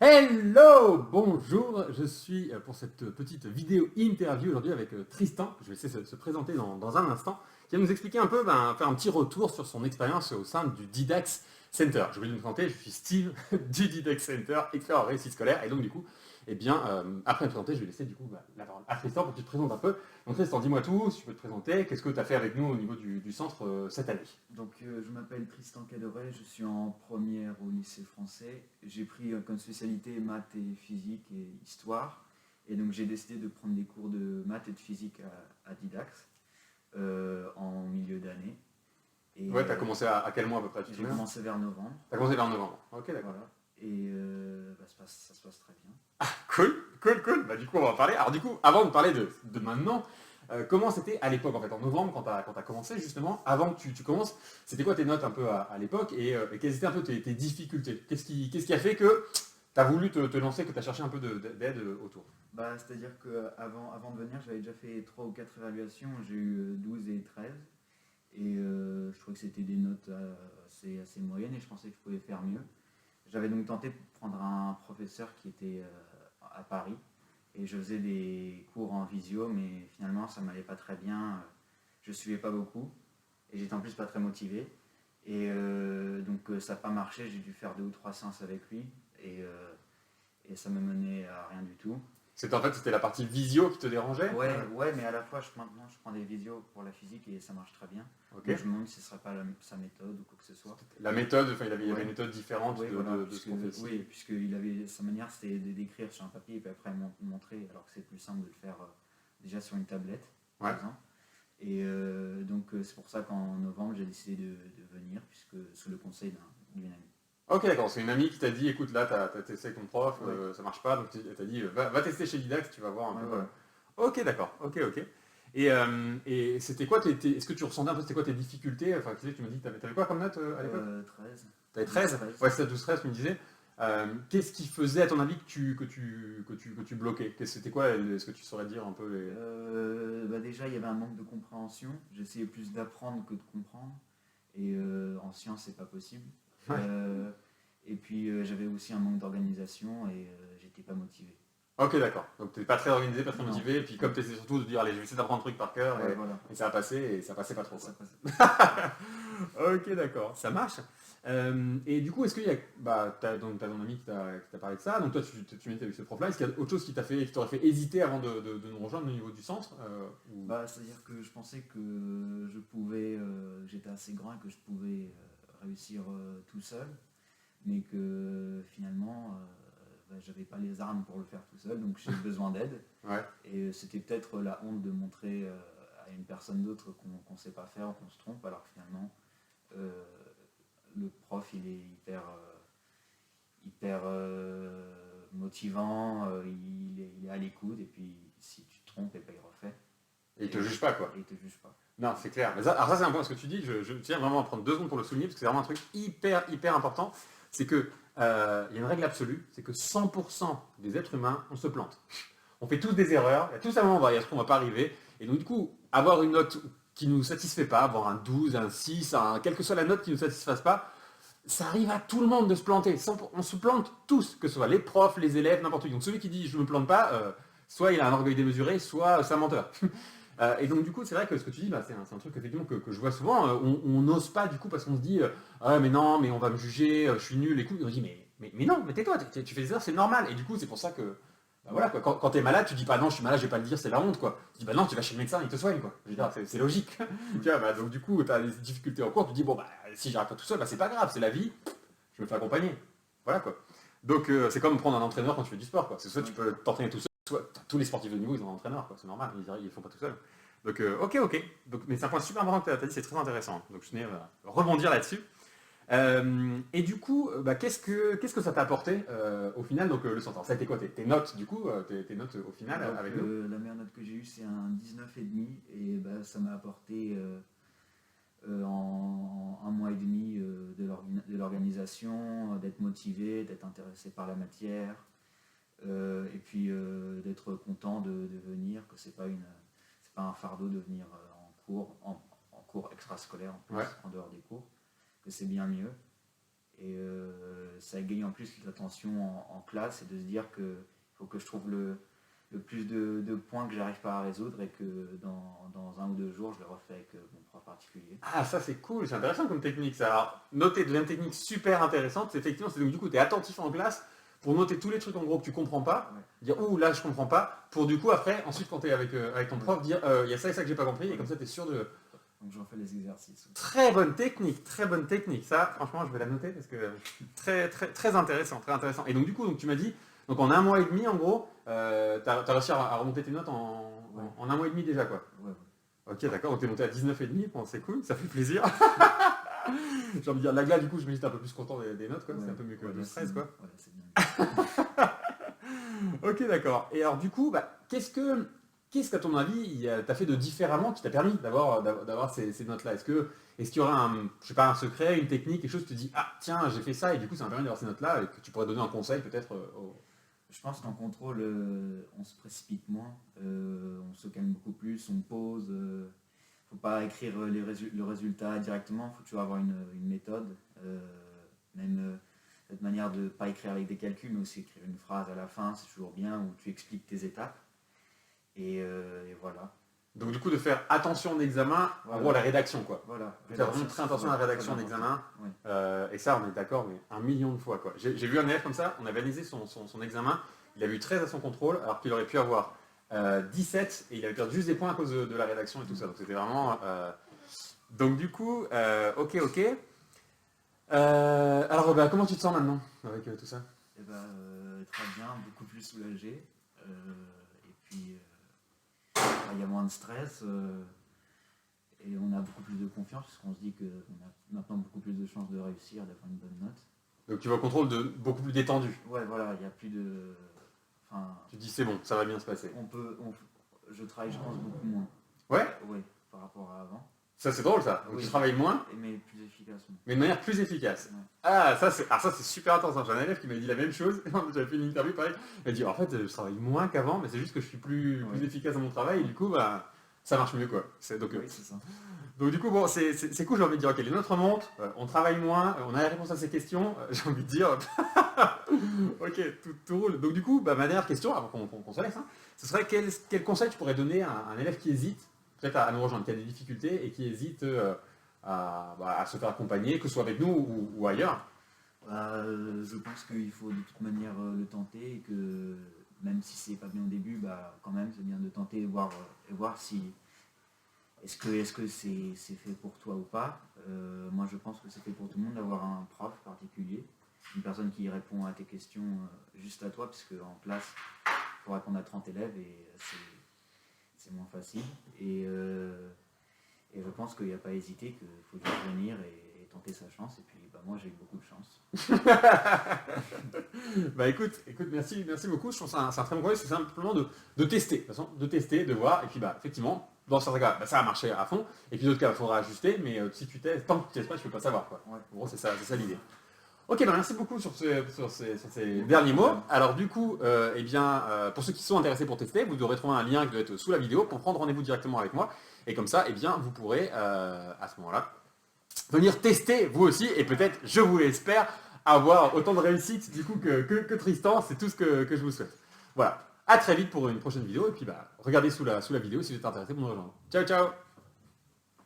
Hello, bonjour, je suis pour cette petite vidéo interview aujourd'hui avec Tristan, je vais laisser se présenter dans un instant, qui va nous expliquer un peu, faire un petit retour sur son expérience au sein du Didax Center. Je vais nous présenter, je suis Steve du Didax Center, expert en réussite scolaire, et donc du coup, après me présenter, je vais laisser du coup la parole à Tristan pour que tu te présentes un peu. Donc Tristan, dis-moi tout, si tu peux te présenter, qu'est-ce que tu as fait avec nous au niveau du centre cette année? Je m'appelle Tristan Cadoret, je suis en première au lycée français. J'ai pris comme spécialité maths et physique et histoire. Et donc j'ai décidé de prendre des cours de maths et de physique à Didax en milieu d'année. Et Ouais, tu as commencé à quel mois à peu près, tu te j'ai souviens? commencé vers novembre. Tu as commencé vers novembre, ok d'accord. Voilà. Et ça se passe très bien. Cool, cool, cool. Bah, du coup, on va en parler. Alors, du coup, avant de parler de maintenant, comment c'était à l'époque, en fait, en novembre, quand tu as commencé, justement, avant que tu commences, c'était quoi tes notes un peu à l'époque et quelles étaient un peu tes difficultés? Qu'est-ce qui a fait que tu as voulu te lancer, que tu as cherché un peu d'aide autour? C'est-à-dire qu'avant de venir, j'avais déjà fait 3 ou 4 évaluations. J'ai eu 12 et 13. Et je trouvais que c'était des notes assez moyennes et je pensais que je pouvais faire mieux. J'avais donc tenté de prendre un professeur qui était à Paris et je faisais des cours en visio, mais finalement ça m'allait pas très bien. Je suivais pas beaucoup et j'étais en plus pas très motivé. Et ça n'a pas marché, j'ai dû faire 2 ou 3 séances avec lui et ça me menait à rien du tout. C'était en fait, c'était la partie visio qui te dérangeait? Ouais, mais à la fois maintenant je prends des visios pour la physique et ça marche très bien. Ok. Donc je me demande si ce ne serait pas sa méthode ou quoi que ce soit. La méthode, enfin, il y avait une Ouais. méthode différente Oui, voilà, de ce qu'on fait ici. oui, puisque sa manière c'était d'écrire sur un papier et puis après montrer, alors que c'est plus simple de le faire déjà sur une tablette, par Ouais. exemple. Et c'est pour ça qu'en novembre j'ai décidé de venir, puisque sous le conseil d'une amie. Ok, d'accord. C'est une amie qui t'a dit, écoute, là, t'as testé avec ton prof, Ouais, ça marche pas, donc elle t'a dit, va tester chez Didax, tu vas voir un ouais, peu. voilà. Ok, d'accord. Ok, ok. Et c'était quoi est-ce que tu ressentais un peu, c'était quoi tes difficultés? Enfin, tu m'as dit, t'avais quoi comme note à l'époque? 13. T'avais 12, 13. 13. Ouais, c'était 12-13, tu me disais. Qu'est-ce qui faisait, à ton avis, que tu bloquais? C'était quoi, est-ce que tu saurais dire un peu Déjà, il y avait un manque de compréhension. J'essayais plus d'apprendre que de comprendre. Et en sciences, c'est pas possible. Ouais. Et puis, j'avais aussi un manque d'organisation et j'étais pas motivé. Ok, d'accord. Donc t'es pas très organisé, pas très Non. motivé, et puis comme t'essayais surtout de dire, allez, je vais essayer d'apprendre un truc par cœur, Ouais, voilà. et ça a passé, et ça passait pas trop, quoi. Ça passe. Ok, d'accord, ça marche. Et du coup, est-ce qu'il y a, t'as ton ami qui t'a parlé de ça, donc toi tu m'étais avec ce prof-là, est-ce qu'il y a autre chose qui t'aurait fait hésiter avant de nous rejoindre au niveau du centre C'est-à-dire que je pensais que j'étais assez grand et que je pouvais réussir tout seul, mais que finalement, j'avais pas les armes pour le faire tout seul, donc j'ai besoin d'aide. Ouais. Et c'était peut-être la honte de montrer à une personne d'autre qu'on ne sait pas faire, qu'on se trompe, alors que finalement, euh, le prof, il est hyper motivant, il est à l'écoute, et puis si tu te trompes, et ben, il refait, Et il te juge pas, quoi. et il te juge pas. Non, c'est clair. Alors ça, c'est un point, ce que tu dis, je tiens vraiment à prendre 2 secondes pour le souligner, parce que c'est vraiment un truc hyper, hyper important. C'est que, il y a une règle absolue, c'est que 100% des êtres humains, on se plante. On fait tous des erreurs, il y a tous un moment, il y a ce qu'on ne va pas arriver, et donc du coup, avoir une note qui ne nous satisfait pas, avoir un 12, un 6, quelle que soit la note qui ne nous satisfasse pas, ça arrive à tout le monde de se planter. On se plante tous, que ce soit les profs, les élèves, n'importe qui. Donc celui qui dit je ne me plante pas, soit il a un orgueil démesuré, soit c'est un menteur. Et donc du coup, c'est vrai que ce que tu dis, c'est un truc effectivement que je vois souvent. On n'ose pas du coup parce qu'on se dit, ah mais non, mais on va me juger, je suis nul. Et on se dit, mais non, mais tais-toi, tu fais des erreurs, c'est normal. Et du coup, c'est pour ça que, voilà, quoi. Quand t'es malade, tu dis pas non, je suis malade, je vais pas le dire, c'est la honte, quoi. Tu dis bah non, tu vas chez le médecin, il te soigne, quoi. Je veux dire, c'est logique. Tu vois, donc du coup, tu as des difficultés en cours, tu dis bon si j'arrive pas tout seul, c'est pas grave, c'est la vie, je me fais accompagner. Voilà, quoi. Donc c'est comme prendre un entraîneur quand tu fais du sport, quoi. C'est soit tu peux t'entraîner tout seul, soit tous les sportifs de niveau ils ont un entraîneur, quoi. C'est normal, ils font pas tout seul. Donc ok. Donc, mais c'est un point super important que tu as dit, c'est très intéressant. Donc je tenais à rebondir là-dessus. Et du coup, qu'est-ce que ça t'a apporté au final, donc le centre? Ça a été quoi tes notes du coup, tes notes au final avec nous? La meilleure note que j'ai eue, c'est un 19,5 et ça m'a apporté en un mois et demi de l'organisation, d'être motivé, d'être intéressé par la matière, et puis d'être content de venir, que c'est pas un fardeau de venir en cours extrascolaire en plus, Ouais. en dehors des cours, que c'est bien mieux. Et ça égaye en plus l'attention en classe et de se dire qu'il faut que je trouve le plus de points que j'arrive pas à résoudre et que dans 1 ou 2 jours, je le refais avec mon prof particulier. Ah, ça c'est cool, c'est intéressant comme technique ça. Alors, noter de la technique super intéressante, c'est effectivement, c'est donc du coup, tu es attentif en classe pour noter tous les trucs en gros que tu comprends pas, Ouais. dire ouh là je comprends pas, pour du coup après, ensuite quand tu es avec ton prof, dire il y a ça et ça que j'ai pas compris, et comme ça tu es sûr de. Donc j'en fais les exercices. Très bonne technique, très bonne technique. Ça, franchement, je vais la noter parce que très, très, très intéressant, très intéressant. Et donc du coup, donc, tu m'as dit, donc en 1 mois et demi en gros, tu as réussi à remonter tes notes en 1 mois et demi déjà quoi. Ouais. Ok, d'accord, donc tu es monté à 19,5, bon, c'est cool, ça fait plaisir. J'ai envie de dire, là, du coup, je me dis, t'es un peu plus content des notes, quoi. Ouais. C'est un peu mieux que Ouais, le là, stress, c'est quoi. bien. Ouais, c'est bien. Ok, d'accord. Et alors, du coup, bah, qu'est-ce qu'à ton avis, t'as fait de différemment qui t'a permis d'avoir ces notes-là? Est-ce qu'il y aura je sais pas, un secret, une technique, quelque chose que tu te dis, ah, tiens, j'ai fait ça, et du coup, ça m'a permis d'avoir ces notes-là, et que tu pourrais donner un conseil, peut-être, Je pense qu'en contrôle, on se précipite moins, on se calme beaucoup plus, on pose. Faut pas écrire le résultat directement, il faut toujours avoir une méthode. Même cette manière de ne pas écrire avec des calculs, mais aussi écrire une phrase à la fin, c'est toujours bien, où tu expliques tes étapes. Et voilà. Donc, du coup, de faire attention en examen, en Voilà. gros, à la rédaction, quoi. Voilà. Faire vraiment très attention à la rédaction d'examen. Ouais. Et ça, on est d'accord, mais 1 million de fois, quoi. J'ai vu un élève comme ça, on avait analysé son examen, il a eu 13 à son contrôle, alors qu'il aurait pu avoir 17, et il avait perdu juste des points à cause de la rédaction et tout ça. Donc c'était vraiment... Donc du coup, ok. Alors, bah, comment tu te sens maintenant avec tout ça? Et très bien, beaucoup plus soulagé. Et puis, il y a moins de stress. Et on a beaucoup plus de confiance, parce qu'on se dit qu'on a maintenant beaucoup plus de chances de réussir, d'avoir une bonne note. Donc tu vas au contrôle beaucoup plus détendu. Ouais, voilà, il n'y a plus de... Enfin, Tu te dis c'est bon, ça va bien se passer. je travaille, je pense, beaucoup moins. Ouais? Ouais, par rapport à avant. Ça c'est drôle ça. Donc Oui. tu travailles moins, Mais plus efficacement. mais de manière plus efficace. Ouais. Ah, ça c'est super intéressant. J'ai un élève qui m'a dit la même chose. J'avais fait une interview pareil. Il m'a dit en fait je travaille moins qu'avant, mais c'est juste que je suis plus efficace dans mon travail et du coup bah ça marche mieux quoi. Donc, Oui, c'est ça. donc du coup bon c'est cool, j'ai envie de dire ok les notes remontent, on travaille moins, on a la réponse à ces questions, j'ai envie de dire ok tout roule. Donc du coup bah, ma dernière question avant qu'on se laisse, hein, ce serait quel conseil tu pourrais donner à un élève qui hésite peut-être à nous rejoindre, qui a des difficultés et qui hésite à se faire accompagner, que ce soit avec nous ou ailleurs? Je pense qu'il faut de toute manière le tenter et que même si c'est pas bien au début, bah, quand même c'est bien de tenter et voir si est-ce que c'est fait pour toi ou pas. Moi je pense que c'est fait pour tout le monde d'avoir un prof particulier, une personne qui répond à tes questions juste à toi, parce qu'en classe il faut répondre à 30 élèves et c'est moins facile. Et je pense qu'il n'y a pas à hésiter, qu'il faut juste venir et tenter sa chance. Et puis bah, moi j'ai eu beaucoup de chance. Bah écoute, merci beaucoup. Je pense que c'est un très bon conseil, c'est simplement de tester, de toute façon, de tester, de voir. Et puis bah effectivement, dans certains cas, bah, ça a marché à fond. Et puis d'autres cas, il faudra ajuster. Mais si tu testes, tant que tu testes pas, tu peux pas savoir quoi. Ouais. En gros, c'est ça l'idée. Ok, bah merci beaucoup sur ces derniers mots. Alors du coup, pour ceux qui sont intéressés pour tester, vous devrez trouver un lien qui doit être sous la vidéo pour prendre rendez-vous directement avec moi. Et comme ça, vous pourrez à ce moment-là venir tester vous aussi et peut-être, je vous l'espère, avoir autant de réussite du coup que Tristan. C'est tout ce que je vous souhaite. Voilà, à très vite pour une prochaine vidéo. Et puis regardez sous la vidéo si vous êtes intéressé pour nous rejoindre. Ciao, ciao!